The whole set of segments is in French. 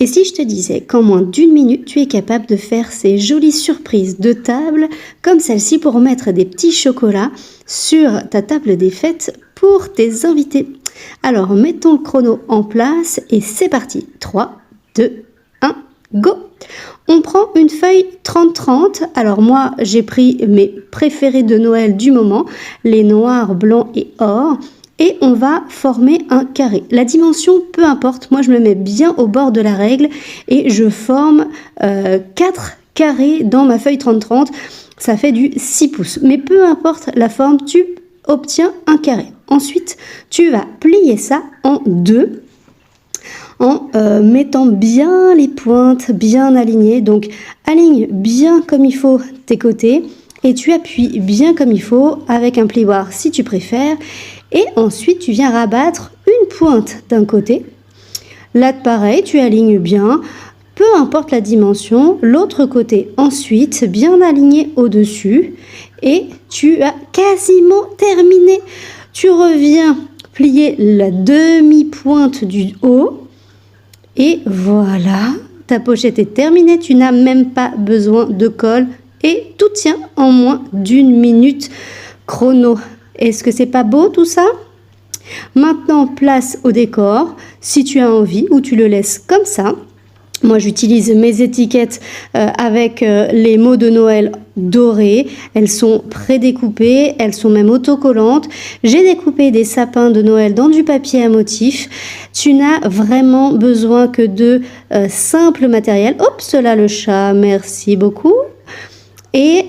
Et si je te disais qu'en moins d'1 minute, tu es capable de faire ces jolies surprises de table comme celle-ci pour mettre des petits chocolats sur ta table des fêtes pour tes invités. Alors, mettons le chrono en place et c'est parti. 3, 2, 1, go! On prend une feuille 30-30. Alors moi, j'ai pris mes préférés de Noël du moment, les noirs, blancs et or. Et on va former un carré. La dimension, peu importe, moi je me mets bien au bord de la règle et je forme 4 carrés dans ma feuille 30-30. Ça fait du 6 pouces. Mais peu importe la forme, tu obtiens un carré. Ensuite, tu vas plier ça en deux en mettant bien les pointes bien alignées. Donc, aligne bien comme il faut tes côtés et tu appuies bien comme il faut avec un plioir si tu préfères. Et ensuite, tu viens rabattre une pointe d'un côté. Là, pareil, tu alignes bien, peu importe la dimension. L'autre côté, ensuite, bien aligné au-dessus. Et tu as quasiment terminé. Tu reviens plier la demi-pointe du haut. Et voilà, ta pochette est terminée. Tu n'as même pas besoin de colle. Et tout tient en moins d'1 minute chrono. Est-ce que c'est pas beau tout ça? Maintenant, place au décor, si tu as envie, ou tu le laisses comme ça. Moi, j'utilise mes étiquettes avec les mots de Noël dorés. Elles sont prédécoupées, elles sont même autocollantes. J'ai découpé des sapins de Noël dans du papier à motifs. Tu n'as vraiment besoin que de simple matériel. Hop, là le chat, merci beaucoup. Et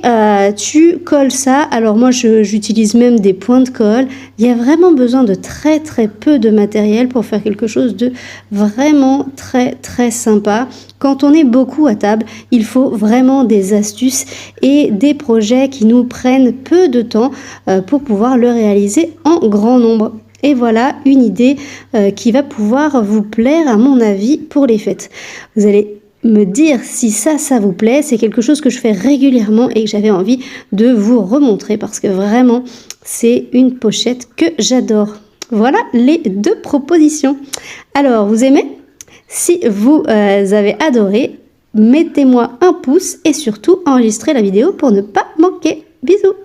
tu colles ça. Alors moi j'utilise même des points de colle. Il y a vraiment besoin de très très peu de matériel pour faire quelque chose de vraiment très très sympa. Quand on est beaucoup à table, il faut vraiment des astuces et des projets qui nous prennent peu de temps pour pouvoir le réaliser en grand nombre. Et voilà une idée qui va pouvoir vous plaire à mon avis pour les fêtes. Vous allez me dire si ça vous plaît. C'est quelque chose que je fais régulièrement et que j'avais envie de vous remontrer parce que vraiment c'est une pochette que j'adore. Voilà les 2 propositions. Alors vous aimez? Si vous avez adoré, mettez-moi un pouce et surtout enregistrez la vidéo pour ne pas manquer. Bisous!